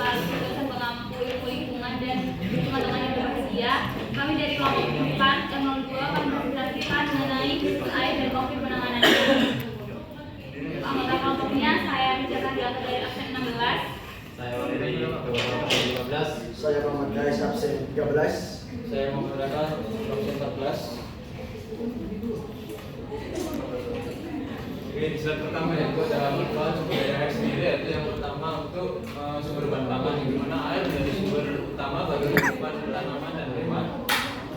selalu dosen pengampu ilmu lingkungan dan teman-teman yang berbahagia. Kami dari kelompok 4 yang 02 akan mempresentasikan mengenai krisis air dan COVID penanganannya. Anggota kelompoknya saya Rizka Dianto dari absen 16. Saya Wali 15. Saya Muhammad Gais absen 13. Saya Muhammad Raka absen 14. Oke, di slide pertama yaitu ada manfaat sumber daya air sendiri, yaitu yang pertama untuk sumber bahan pangan, di mana air menjadi sumber utama bagi kehidupan tanaman dan hewan,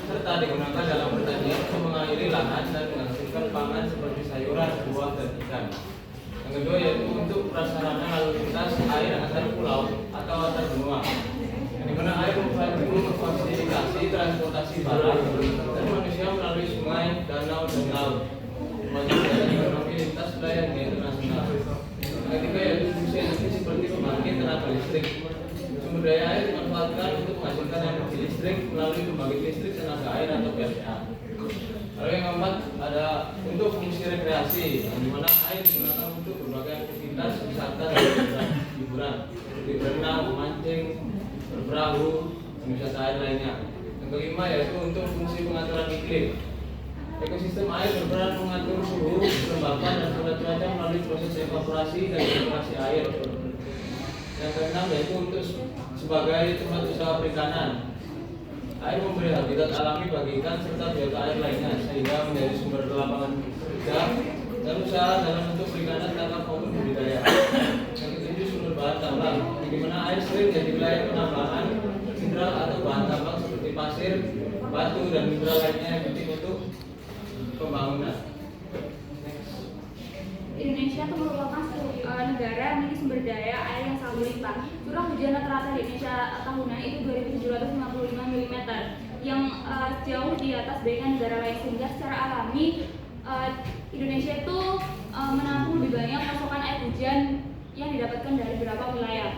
serta digunakan dalam pertanian untuk mengairi lahan dan menghasilkan pangan seperti sayuran, buah, dan ikan. Yang kedua yaitu untuk prasarana lalu lintas air antar pulau atau antar benua, di mana air memfasilitasi transportasi barang dan manusia melalui sungai, danau, dan laut, memajukan ekonomi lintas wilayah internasional. Yang ketiga yaitu fungsi energi seperti pembangkit tenaga listrik. Sumber daya air dimanfaatkan untuk menghasilkan energi listrik melalui pembangkit listrik tenaga air atau PLTA. Lalu yang keempat ada untuk fungsi rekreasi, di mana air digunakan untuk berbagai aktivitas wisata dan hiburan seperti berenang, memancing, berperahu, dan wisata air lainnya. Yang kelima yaitu untuk fungsi pengaturan iklim. Ekosistem air berperan mengatur suhu, kelembapan, dan pola cuaca melalui proses evaporasi dan filtrasi air. Yang keenam yaitu untuk sebagai tempat usaha perikanan. Air memberi habitat alami bagi ikan serta biota air lainnya, sehingga menjadi sumber lapangan kerja dan usaha dalam bentuk perikanan tangkap maupun budidaya. Yang ketujuh sumber bahan tambang, di mana air sering jadi wilayah penambangan mineral atau bahan tambang seperti pasir, batu, dan mineral lainnya yang penting untuk pembangunan. Indonesia itu merupakan negara yang memiliki sumber daya air yang sangat berlimpah. Curah hujan rata-rata di Indonesia tahunan itu 2.755 mm, yang jauh di atas dibandingkan negara lain, sehingga secara alami Indonesia itu menampung lebih banyak pasokan air hujan yang didapatkan dari beberapa wilayah.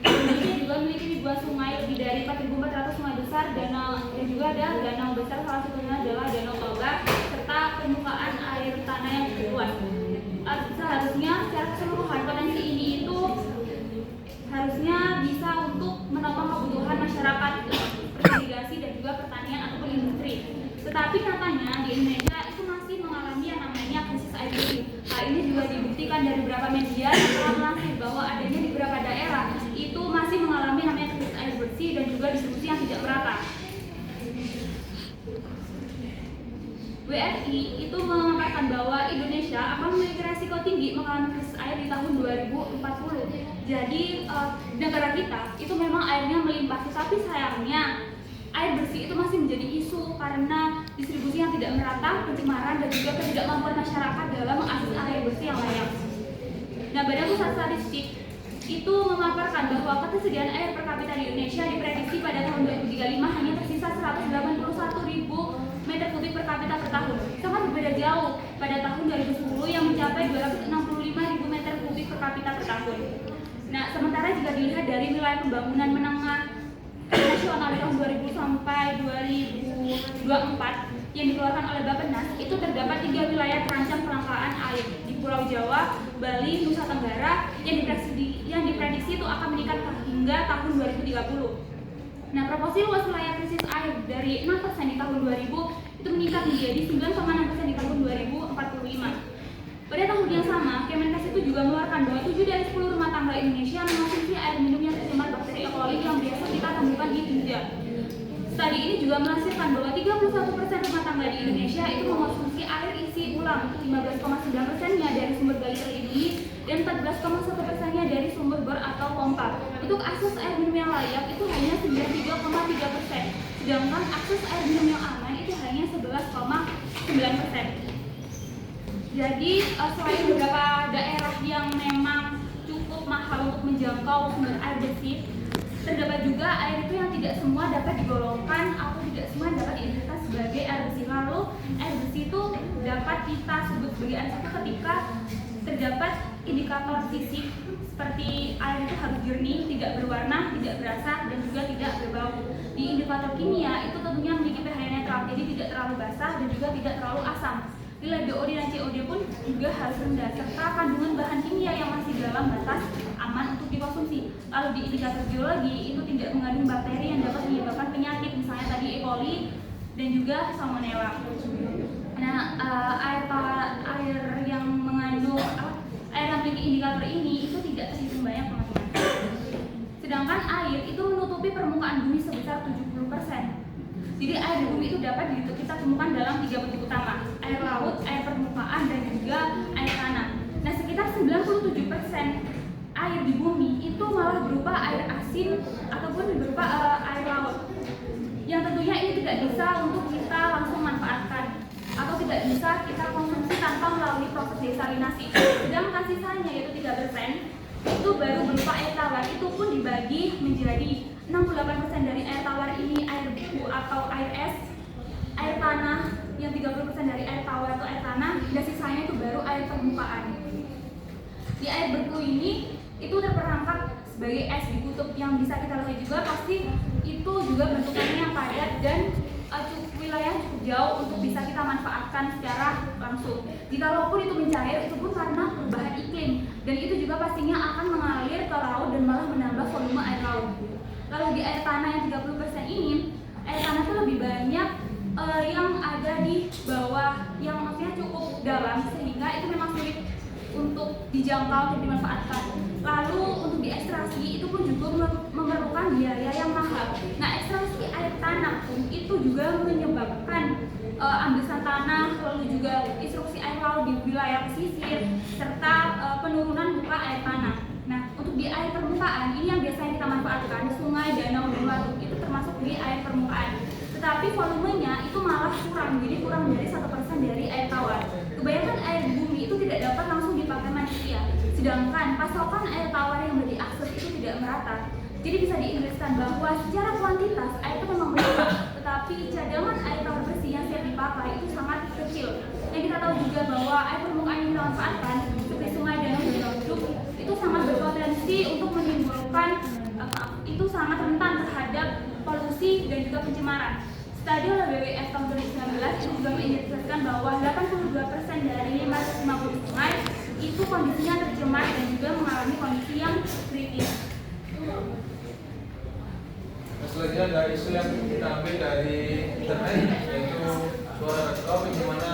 Indonesia juga memiliki ribuan sungai, lebih dari 4.400 sungai besar, danau, dan juga ada danau besar, salah satunya adalah Danau Toba, serta permukaan air tanah yang luas. Seharusnya secara keseluruhan potensi ini itu harusnya bisa untuk menopang kebutuhan masyarakat irigasi dan juga pertanian ataupun industri. Tetapi nyatanya di Indonesia itu masih mengalami yang namanya krisis air bersih. Hal ini juga dibuktikan dari beberapa media yang telah melansir bahwa adanya di beberapa daerah itu masih mengalami namanya krisis air bersih dan juga distribusi yang tidak merata. WRI itu mengatakan bahwa Indonesia akan memiliki resiko tinggi mengalami krisis air di tahun 2040. Jadi negara kita itu memang airnya melimpah, tetapi sayangnya air bersih itu masih menjadi isu karena distribusi yang tidak merata, pencemaran, dan juga ketidakmampuan masyarakat dalam mengakses air bersih yang layak. Nah, Badan Pusat Statistik itu memaparkan bahwa ketersediaan air per kapita di Indonesia diprediksi pada tahun 2035 hanya tersisa 181.000 meter kubik per kapita per tahun. Sangat berbeda jauh pada tahun 2010 yang mencapai 265.000 meter kubik per kapita per tahun. Nah, sementara jika dilihat dari wilayah pembangunan menengah nasional di tahun 2000 sampai 2024 yang dikeluarkan oleh Bappenas, itu terdapat 3 wilayah terancam kelangkaan air di Pulau Jawa, Bali, Nusa Tenggara yang diprediksi itu akan meningkat hingga tahun 2030. Nah, proporsi luas wilayah krisis air dari 6% di tahun 2000 itu meningkat menjadi 9,6% di tahun 2045. Pada tahun yang sama, Kemenkes itu juga mengeluarkan bahwa 7 dari 10 rumah tangga Indonesia mengonsumsi air minum yang tercemar bakteri E. coli yang biasa kita temukan di tinja. Studi ini juga menghasilkan bahwa 31% rumah tangga di Indonesia itu mengonsumsi air isi ulang, 15,9%-nya dari sumber gali terlindungi dan 14,1%-nya dari sumber bor atau pompa. Untuk akses air minum yang layak itu hanya 93,3%, sedangkan akses air minum yang aman itu hanya 11,9%. Jadi selain beberapa daerah yang memang cukup mahal untuk menjangkau sumber air bersih, terdapat juga air itu yang tidak semua dapat digolongkan atau tidak semua dapat diidentifikasikan sebagai air bersih. Lalu air bersih itu dapat kita sebut sebagai air bersih ketika terdapat indikator fisik seperti air itu harus jernih, tidak berwarna, tidak berasa, dan juga tidak berbau. Di indikator kimia itu tentunya memiliki pH netral, jadi tidak terlalu basah dan juga tidak terlalu asam. Nilai DOD dan COD pun juga harus rendah, serta kandungan bahan kimia yang masih dalam batas aman untuk dikonsumsi. Lalu di indikator geologi itu tidak mengandung bakteri yang dapat menyebabkan penyakit, misalnya tadi E. coli dan juga Salmonella. Nah, air yang mengandung air yang memiliki indikator ini itu tidak terhitung banyak, teman-teman. Sedangkan air itu menutupi permukaan bumi sebesar 70%. Jadi air di bumi itu dapat kita temukan dalam 3 bentuk utama: air laut, air permukaan, dan juga air tanah. Nah, sekitar 97% air di bumi itu malah berupa air asin ataupun berupa air laut. Yang tentunya ini tidak bisa untuk kita langsung manfaatkan atau tidak bisa kita konsumsi tanpa melalui proses desalinasi. Sedangkan sisanya yaitu 3% itu baru berupa air tawar. Itu pun dibagi menjadi 68% dari air tawar ini air beku atau air es, air tanah yang 30% dari air tawar atau air tanah, dan sisanya itu baru air permukaan. Di air beku ini itu terperangkap sebagai es di kutub yang bisa kita lihat juga, pasti itu juga bentukannya yang padat dan wilayah cukup jauh untuk bisa kita manfaatkan secara langsung. Jikalaupun itu mencair, itu pun karena perubahan iklim, dan itu juga pastinya akan mengalir ke laut dan malah menambah volume air laut. Lalu di air tanah yang 30% ini, air tanah itu lebih banyak yang ada di bawah, yang maksudnya cukup dalam, sehingga itu memang sulit untuk dijangkau dan dimanfaatkan. Lalu untuk diekstraksi itu pun juga memerlukan biaya yang mahal. Nah, ekstraksi air tanah pun itu juga menyebabkan ambesan tanah, lalu juga instruksi air laut di wilayah pesisir, serta penurunan muka air tanah. Nah, untuk di air permukaan ini yang biasanya kita manfaatkan, sungai, danau, dan waduk itu termasuk di air permukaan. Tetapi volumenya itu malah kurang, jadi kurang dari 1% dari air tawar. Kebanyakan air di bumi itu tidak dapat langsung dipakai manusia, sedangkan pasokan air tawar yang diakses itu tidak merata. Jadi bisa diingatkan bahwa secara kuantitas air itu memang banyak, tetapi cadangan air tawar bersih yang siap dipakai itu sangat kecil. Yang kita tahu juga bahwa air permukaan yang kita manfaatkan seperti sungai, danau, dan waduk itu sangat berpotensi untuk menimbulkan itu sangat rentan terhadap polusi dan juga pencemaran. Studi oleh WWF tahun 2019 itu juga mengindikasikan bahwa 82% dari 550 sungai itu kondisinya tercemar dan juga mengalami kondisi yang kritis. Selanjutnya ada isu yang kita ambil dari internet, yaitu suara.com, di mana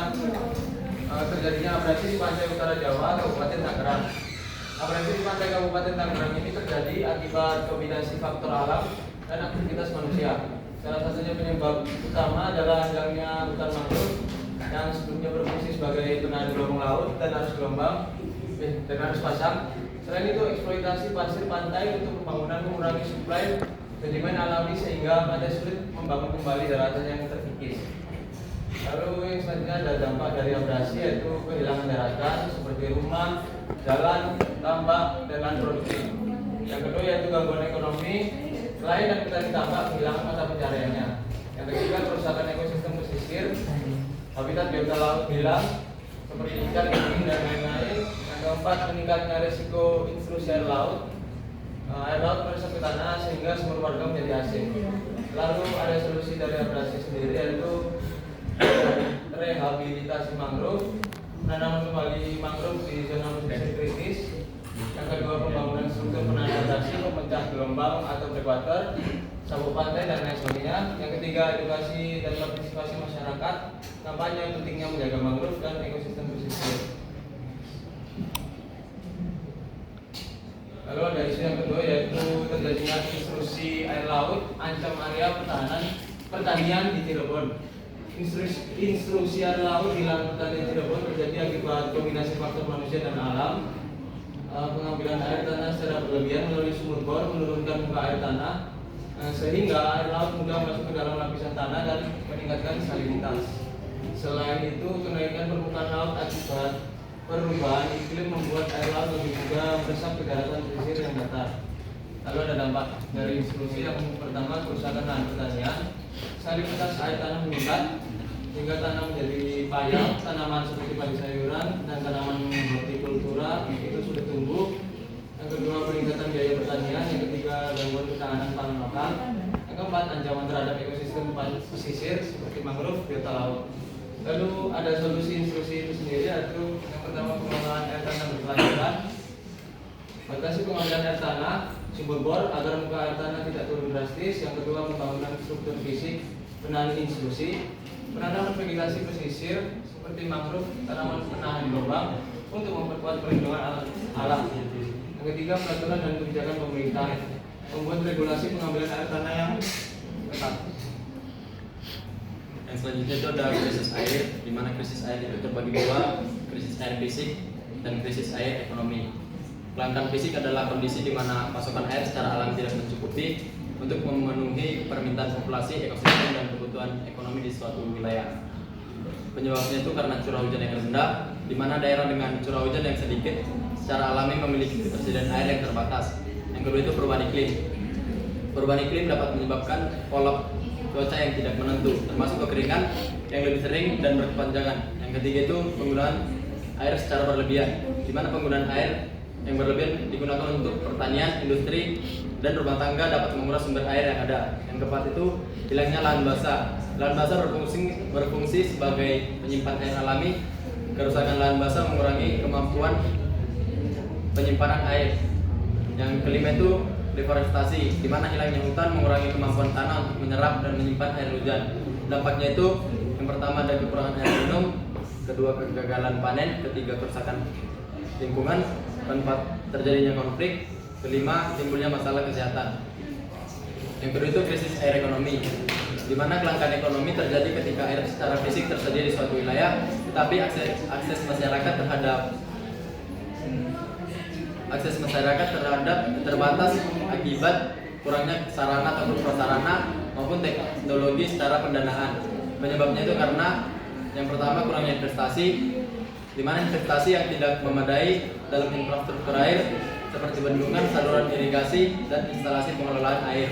terjadinya abrasi di pantai utara Jawa, Kabupaten Tangerang. Abrasi di pantai Kabupaten Tangerang ini terjadi akibat kombinasi faktor alam dan aktivitas manusia. Salah satunya penyebab utama adalah hilangnya hutan mangrove yang sebelumnya berfungsi sebagai penahan gelombang laut dan arus pasang. Selain itu, eksploitasi pasir pantai untuk pembangunan mengurangi suplai sedimen alami sehingga pantai sulit membangun kembali daratan yang terkikis. Lalu yang selanjutnya ada dampak dari abrasi, yaitu kehilangan daratan seperti rumah, jalan, tambak, dan lahan produksi. Yang kedua yaitu gangguan ekonomi, selain dan petani tambak kehilangan mata pencariannya. Yang ketiga, kerusakan ekosistem pesisir, habitat biota laut hilang seperti ikan, ikan, dan lain-lain. Yang keempat, meningkatnya risiko intrusi air laut meresap ke tanah sehingga sumber warga menjadi asing. Lalu ada solusi dari abrasi sendiri, yaitu rehabilitasi mangrove, penanaman kembali mangrove di zona pesisir kritis. Yang kedua, pembangunan struktur penahan abrasi, pemecah gelombang atau breakwater, sabuk pantai, dan lain sebagainya. Yang ketiga, edukasi dan partisipasi masyarakat, kampanye pentingnya menjaga mangrove dan ekosistem pesisir. Lalu ada isu yang kedua, yaitu terjadinya intrusi air laut ancam area pertanian di Cirebon. Intrusi air laut di lahan pertanian Cirebon terjadi akibat kombinasi faktor manusia dan alam. Pengambilan air tanah secara berlebihan melalui sumur bor menurunkan muka air tanah, sehingga air laut mudah masuk ke dalam lapisan tanah dan meningkatkan salinitas. Selain itu, kenaikan permukaan laut akibat perubahan iklim membuat air laut lebih mudah meresap ke daratan pesisir yang datar. Lalu ada dampak dari intrusi. Yang pertama, kerusakan lahan pertanian. Salinitas air tanah meningkat sehingga tanah menjadi payah. Tanaman seperti padi sayuran dan tanaman hortikultura itu sudah tumbuh. Yang kedua, peningkatan biaya pertanian. Yang ketiga, gangguan ketahanan pangan lokal. Yang keempat, ancaman terhadap ekosistem pesisir seperti mangrove, biota laut. Lalu ada solusi intrusi itu sendiri, yaitu yang pertama, pengelolaan air tanah berkelanjutan. Batasi pengambilan air tanah, sumber bor agar muka air tanah tidak turun drastis. Yang kedua, pembangunan struktur fisik penahan institusi, penanaman vegetasi pesisir seperti mangrove, tanaman penahan gelombang untuk memperkuat perlindungan alam. Yang ketiga, peraturan dan kebijakan pemerintah, membuat regulasi pengambilan air tanah yang ketat. Yang selanjutnya itu ada krisis air, di mana krisis air itu terbagi dua, krisis air fisik dan krisis air ekonomi. Kelangkaan fisik adalah kondisi di mana pasokan air secara alami tidak mencukupi untuk memenuhi permintaan populasi, ekosistem, dan kebutuhan ekonomi di suatu wilayah. Penyebabnya itu karena curah hujan yang rendah, di mana daerah dengan curah hujan yang sedikit secara alami memiliki ketersediaan air yang terbatas. Yang kedua itu perubahan iklim. Perubahan iklim dapat menyebabkan pola cuaca yang tidak menentu, termasuk kekeringan yang lebih sering dan berkepanjangan. Yang ketiga itu penggunaan air secara berlebihan, di mana penggunaan air yang berlebihan digunakan untuk pertanian, industri, dan rumah tangga dapat menguras sumber air yang ada. Yang keempat itu hilangnya lahan basah. Lahan basah berfungsi sebagai penyimpan air alami. Kerusakan lahan basah mengurangi kemampuan penyimpanan air. Yang kelima itu deforestasi, di mana hilangnya hutan mengurangi kemampuan tanah untuk menyerap dan menyimpan air hujan. Dampaknya itu yang pertama ada kekurangan air minum, kedua kegagalan panen, ketiga kerusakan lingkungan, keempat terjadinya konflik, kelima timbulnya masalah kesehatan. Yang kedua itu krisis air ekonomi, di mana kelangkaan ekonomi terjadi ketika air secara fisik tersedia di suatu wilayah, tetapi akses masyarakat terhadap terbatas akibat kurangnya sarana ataupun prasarana maupun teknologi secara pendanaan. Penyebabnya itu karena yang pertama kurangnya investasi, di mana investasi yang tidak memadai dalam infrastruktur air seperti bendungan, saluran irigasi, dan instalasi pengelolaan air.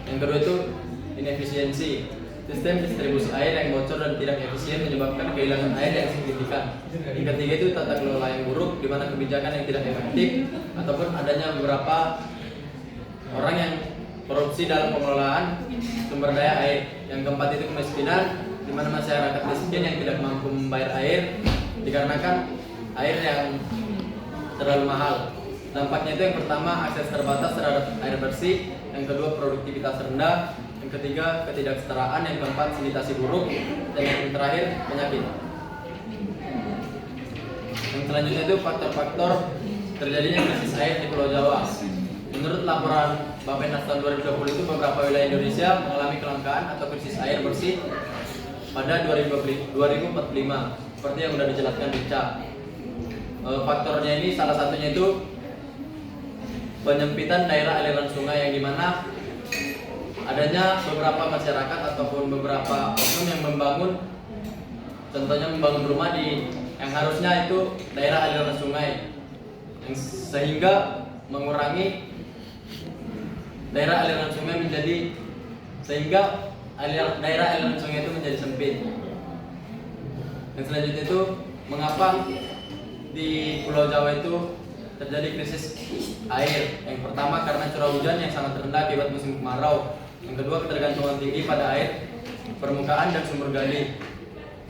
Yang kedua itu inefisiensi. Sistem distribusi air yang bocor dan tidak efisien menyebabkan kehilangan air yang signifikan. Yang ketiga itu tata kelola yang buruk, di mana kebijakan yang tidak efektif ataupun adanya beberapa orang yang korupsi dalam pengelolaan sumber daya air. Yang keempat itu kemiskinan, di mana masyarakat miskin yang tidak mampu membayar air dikarenakan air yang terlalu mahal. Dampaknya itu yang pertama akses terbatas terhadap air bersih, yang kedua produktivitas rendah, yang ketiga ketidaksetaraan, yang keempat sanitasi buruk, dan yang terakhir penyakit. Yang selanjutnya itu faktor-faktor terjadinya krisis air di Pulau Jawa. Menurut laporan Bappenas tahun 2020 itu beberapa wilayah Indonesia mengalami kelangkaan atau krisis air bersih pada 2045 seperti yang sudah dijelaskan Rica. Faktornya ini salah satunya itu penyempitan daerah aliran sungai, yang dimana adanya beberapa masyarakat ataupun beberapa oknum yang membangun, contohnya membangun rumah di yang harusnya itu daerah aliran sungai, yang sehingga mengurangi daerah aliran sungai sehingga daerah aliran sungai itu menjadi sempit. Yang selanjutnya itu mengapa di Pulau Jawa itu terjadi krisis air. Yang pertama karena curah hujan yang sangat rendah akibat musim kemarau. Yang kedua ketergantungan tinggi pada air permukaan dan sumber gali.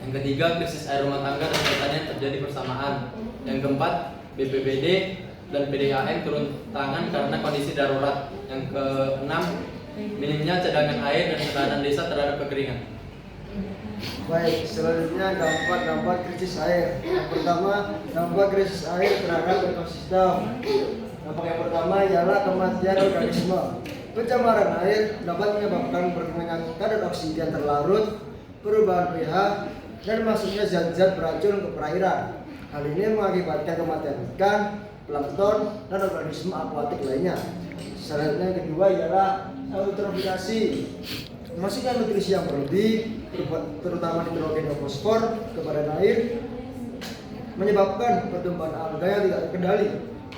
Yang ketiga krisis air rumah tangga dan pertanian terjadi bersamaan. Yang keempat BPBD dan PDAM turun tangan karena kondisi darurat. Yang keenam minimnya cadangan air dan ketahanan desa terhadap kekeringan. Baik, selanjutnya dampak krisis air. Yang pertama, dampak krisis air terhadap ekosistem. Dampak yang pertama ialah kematian organisme. Pencemaran air dapat menyebabkan perkembangan kadar oksigen terlarut, perubahan pH, dan masuknya zat-zat beracun ke perairan. Hal ini mengakibatkan kematian ikan, plankton, dan organisme akuatik lainnya. Selanjutnya yang kedua ialah eutrofikasi. Masuknya nutrisi yang berlebih, terutama nitrogen dan fosfor kepada air, menyebabkan pertumbuhan alga yang tidak terkendali.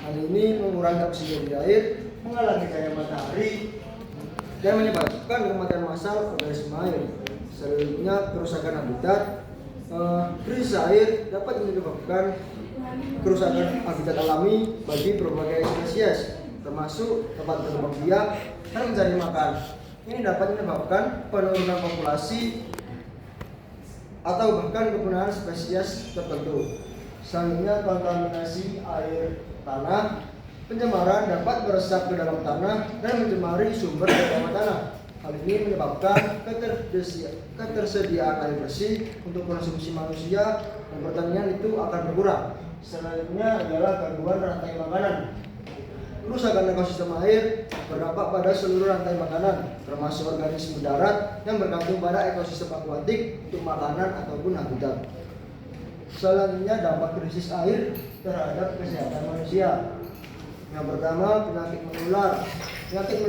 Hal ini mengurangi oksigen di air, menghalangi cahaya matahari, dan menyebabkan kematian massal organisme air. Selanjutnya kerusakan habitat. Krisis air dapat menyebabkan kerusakan habitat alami bagi berbagai spesies, termasuk tempat berkembang biak dan mencari makan. Ini dapat menyebabkan penurunan populasi atau bahkan kepunahan spesies tertentu. Selanjutnya kontaminasi air tanah. Pencemaran dapat meresap ke dalam tanah dan mencemari sumber daya tanah. Hal ini menyebabkan ketersediaan air bersih untuk konsumsi manusia dan pertanian itu akan berkurang. Selanjutnya adalah gangguan rantai makanan. Kerusakan ekosistem air berdampak pada seluruh rantai makanan, termasuk organisme darat yang bergantung pada ekosistem akuatik untuk makanan ataupun habitat. Selanjutnya dampak krisis air terhadap kesehatan manusia. Yang pertama, penyakit menular. Penyakit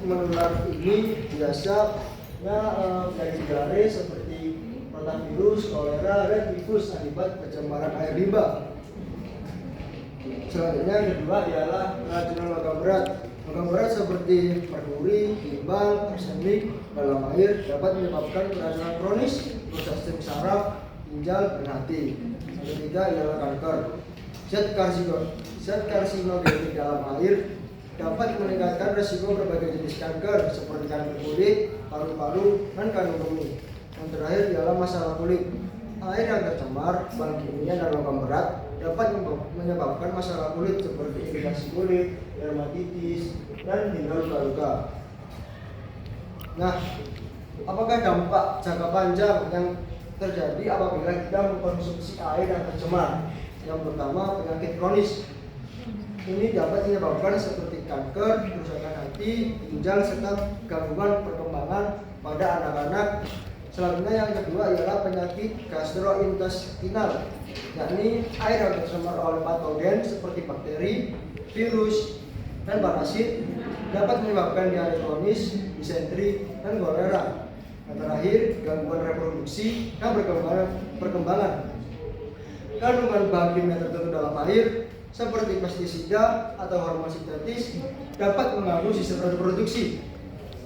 menular ini biasanya penyakit diare seperti rotavirus, kolera, dan tifus akibat pencemaran air limbah. Selanjutnya yang kedua ialah keracunan logam berat. Logam berat seperti merkuri, timbal, arsenik dalam air dapat menyebabkan keracunan kronis, rusak sistem saraf, ginjal, dan hati. Yang ketiga ialah kanker. Zat karsinogenik dalam air dapat meningkatkan risiko berbagai jenis kanker seperti kanker kulit, paru-paru, dan kandung kemih. Yang terakhir ialah masalah kulit. Air yang tercemar, bahan kimia, dan logam berat dapat menyebabkan masalah kulit seperti iritasi kulit, dermatitis, dan hingga luka-luka. Nah, apakah dampak jangka panjang yang terjadi apabila kita mengkonsumsi air yang tercemar? Yang pertama, penyakit kronis. Ini dapat menyebabkan seperti kanker, kerusakan hati, ginjal, serta gangguan perkembangan pada anak-anak. Selanjutnya yang kedua ialah penyakit gastrointestinal, yakni air yang tercemar oleh patogen seperti bakteri, virus, dan parasit dapat menyebabkan diare kronis, disentri, dan kolera. Yang terakhir, gangguan reproduksi dan perkembangan. Kandungan bahan kimia tertentu dalam air seperti pestisida atau hormon sintetis dapat mengganggu sistem reproduksi,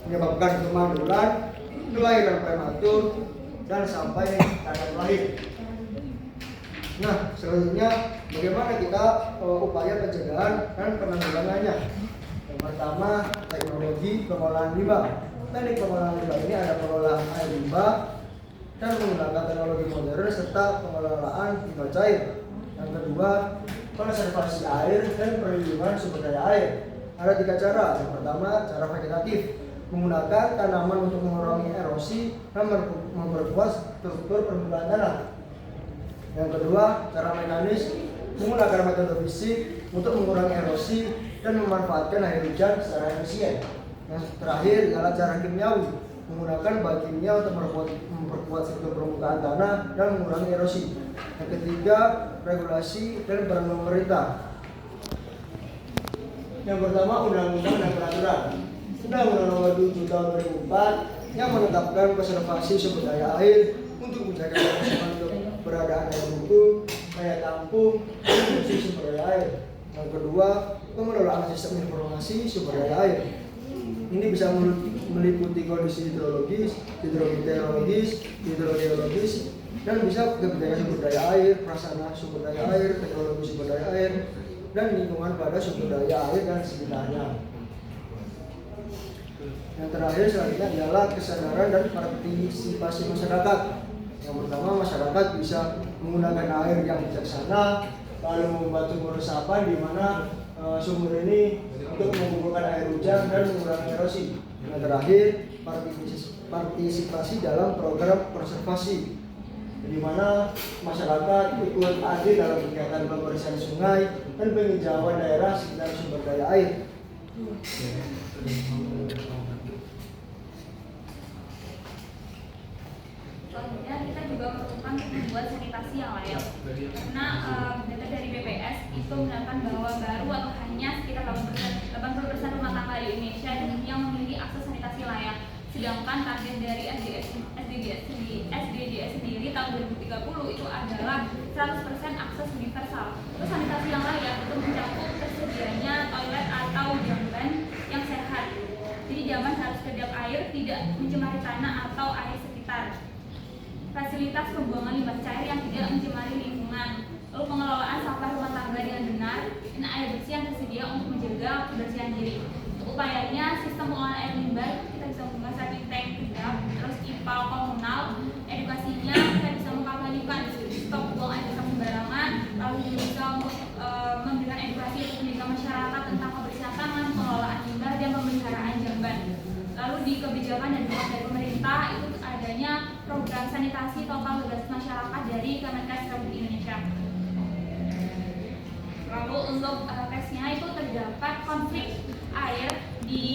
menyebabkan kemandulan, kelahiran prematur, dan sampai cacat lahir. Nah, selanjutnya bagaimana kita upaya pencegahan dan penanggulangannya? Yang pertama, teknologi pengolahan limbah. Teknik pengolahan limbah ini ada pengolahan air limbah dan menggunakan teknologi modern serta pengelolaan limbah cair. Yang kedua, konservasi air dan perlindungan sumber daya air. Ada 3 cara. Yang pertama, cara vegetatif, menggunakan tanaman untuk mengurangi erosi dan memperkuat struktur permukaan tanah. Yang kedua, cara mekanis, menggunakan metode fisik untuk mengurangi erosi dan memanfaatkan air hujan secara efisien. Yang terakhir adalah cara kimiawi, menggunakan bahan kimia untuk memperkuat struktur permukaan tanah dan mengurangi erosi. Yang ketiga, regulasi dan peran pemerintah. Yang pertama, undang-undang dan peraturan. Undang-Undang Nomor 7 Tahun 2004 yang menetapkan konservasi sumber daya air untuk menjaga keberadaan air hukum, daya tampung, dan fungsi sumber daya air. Yang kedua, pengelolaan sistem informasi sumber daya air. Ini bisa meliputi kondisi hidrologis, hidrometeorologis, hidrogeologis, dan bisa kebijakan sumber daya air, prasarana sumber daya air, teknologi sumber daya air, dan lingkungan pada sumber daya air dan sekitarnya. Yang terakhir selanjutnya adalah kesadaran dan partisipasi masyarakat. Yang pertama, masyarakat bisa menggunakan air yang bijaksana, lalu membuat sumur resapan di mana sumur ini untuk mengumpulkan air hujan dan mengurangi erosi. Yang terakhir, partisipasi dalam program konservasi, di mana masyarakat ikut andil dalam kegiatan pembersihan sungai dan penghijauan daerah sekitar sumber daya air. Selanjutnya kita juga memerlukan membuat sanitasi yang layak, karena data dari BPS itu menunjukkan bahwa baru atau hanya sekitar 80% rumah tangga di Indonesia yang memiliki akses sanitasi layak. Sedangkan target dari SDGs sendiri tahun 2030 itu adalah 100% akses universal. Terus sanitasi yang layak itu mencakup tersedianya toilet atau jamban yang sehat. Jadi jamban harus kedap air, tidak mencemari tanah atau air sekitar. Fasilitas pembuangan limbah cair yang tidak mencemari lingkungan. Lalu pengelolaan sampah rumah tangga dengan benar dan air bersih yang tersedia untuk menjaga kebersihan diri. Untuk upayanya, sistem pengolahan air limbah kita bisa menggunakan septic tank kedap, terus ipal komunal. Edukasinya kita bisa mengkampanyekan stop buang air sembarangan, lalu juga bisa memberikan edukasi untuk menjaga masyarakat langkah dari Kemenkes Republik Indonesia. Lalu untuk teksnya itu terdapat konflik air di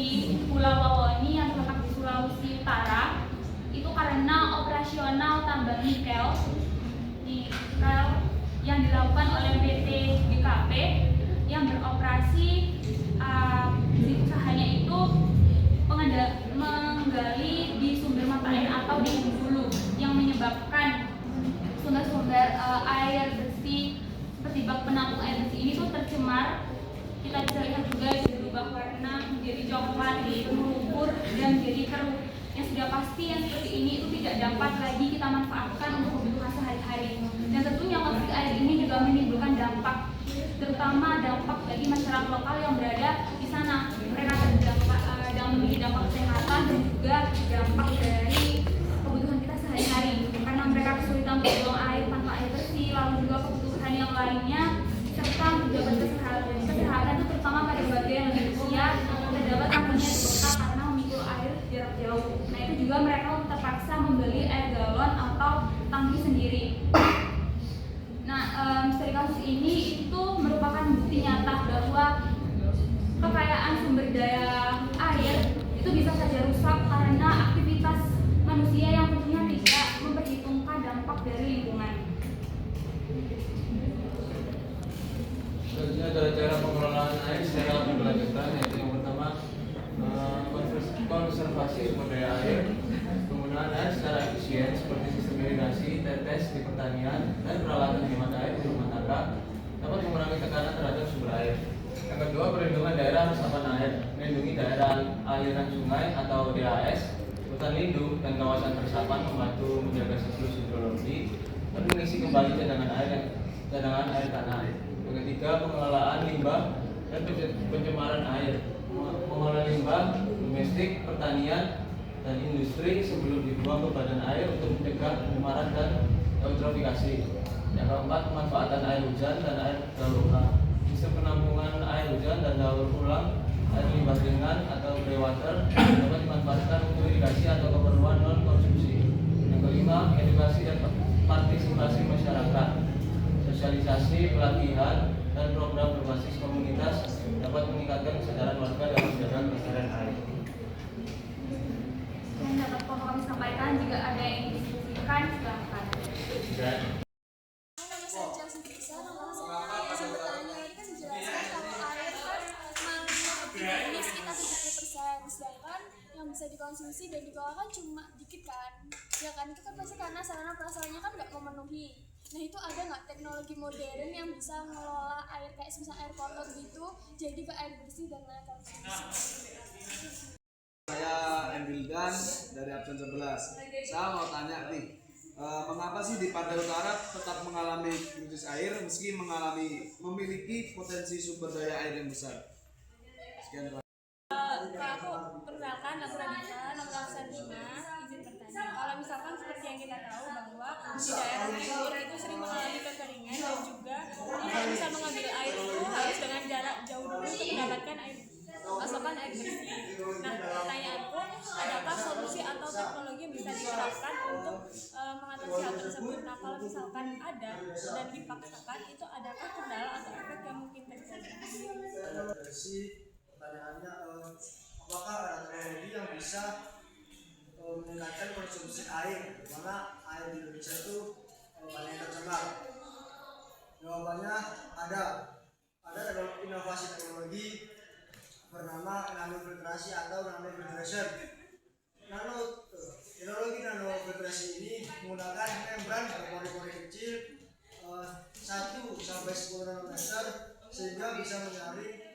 Pulau Wawoni yang terletak di Sulawesi Utara itu karena operasional tambang nikel yang dilakukan oleh PT GKP yang beroperasi usahanya itu menggali di sumber mata air atau di hulu yang menyebabkan sumber-sumber air bersih seperti bak penampung air bersih ini tuh tercemar. Kita bisa lihat juga itu berubah warna menjadi coklat, lumpur dan jadi keruh. Yang sudah pasti yang seperti ini itu tidak dapat lagi kita manfaatkan untuk kebutuhan sehari-hari. Dan tentunya konflik air ini juga menimbulkan dampak, terutama dampak bagi masyarakat lokal yang berada di sana. Mereka terdampak dan memiliki dampak kesehatan dan juga dampak dari kebutuhan kita sehari-hari. Karena mereka kesulitan membuang air tanpa air bersih, lalu juga kebutuhan yang lainnya serta menjabat kesehatan itu terutama pada bagian lansia terdapat akhirnya dibekak karena memikul air jarak jauh. Nah itu juga mereka terpaksa membeli air galon atau tangki sendiri. Nah dari kasus ini itu merupakan bukti nyata bahwa kekayaan sumber daya air itu bisa saja rusak karena aktivitas manusia yang tentunya tidak memperhitungkan dampak dari lingkungan. Selanjutnya adalah cara pengelolaan air secara berkelanjutan, yaitu yang pertama konservasi sumber daya air, penggunaan air secara efisien seperti sistem irigasi, tetes di pertanian, dan peralatan hemat air di rumah tangga dapat mengurangi tekanan terhadap sumber air. Yang kedua, perlindungan daerah resapan air, melindungi daerah aliran sungai atau DAS, hutan lindung dan kawasan resapan membantu menjaga siklus hidrologi dan mengisi kembali cadangan air tanah. Yang ketiga, pengelolaan limbah dan pencemaran air, mengolah limbah domestik, pertanian, dan industri sebelum dibuang ke badan air untuk mencegah pencemaran dan eutrofikasi. Yang keempat, pemanfaatan air hujan dan air daur ulang, sistem penampungan air hujan dan daur ulang air limbah ringan atau greywater dapat dimanfaatkan untuk irigasi atau keperluan non konsumsi. Yang kelima, edukasi dan partisipasi masyarakat, sosialisasi, pelatihan, dan program berbasis komunitas dapat meningkatkan kesadaran warga dalam menjaga kelestarian air. Dan dapat kami sampaikan jika ada yang didiskusikan, silakan. Ini sekitar 30%, sedangkan yang bisa dikonsumsi dan dikelola kan cuma dikit kan. Ya kan itu kan pasti karena sarana prasaranya kan nggak memenuhi. Nah itu ada nggak teknologi modern yang bisa mengelola air kayak misalnya air kotor gitu jadi ke air bersih dan layak konsumsi? Saya Embildan dari absen 11. Saya mau tanya nih, mengapa sih di Pantai Utara tetap mengalami krisis air meski memiliki potensi sumber daya air yang besar? Sekian. Aku perkenalkan, aku Radita, nomor absen 5, izin bertanya. Kalau misalkan seperti yang kita tahu bahwa di daerah timur itu sering mengalami kekeringan dan juga kalau bisa mengambil air itu harus dengan jarak jauh dulu untuk mendapatkan pasokan air bersih. Nah, pertanyaanku, adakah solusi atau teknologi yang bisa diterapkan untuk mengatasi hal tersebut? Nah, kalau misalkan ada dan dipaksakan, itu adakah kendala atau efek yang mungkin terjadi? Pertanyaannya, apakah ada teknologi yang bisa meningkatkan konsumsi air, di mana air di Indonesia itu banyak tercemar? Jawabannya ada inovasi teknologi bernama nanofiltrasi atau nanofiltration. Teknologi nanofiltrasi ini menggunakan membran berpori-pori kecil 1 sampai 10 nanometer sehingga bisa menyaring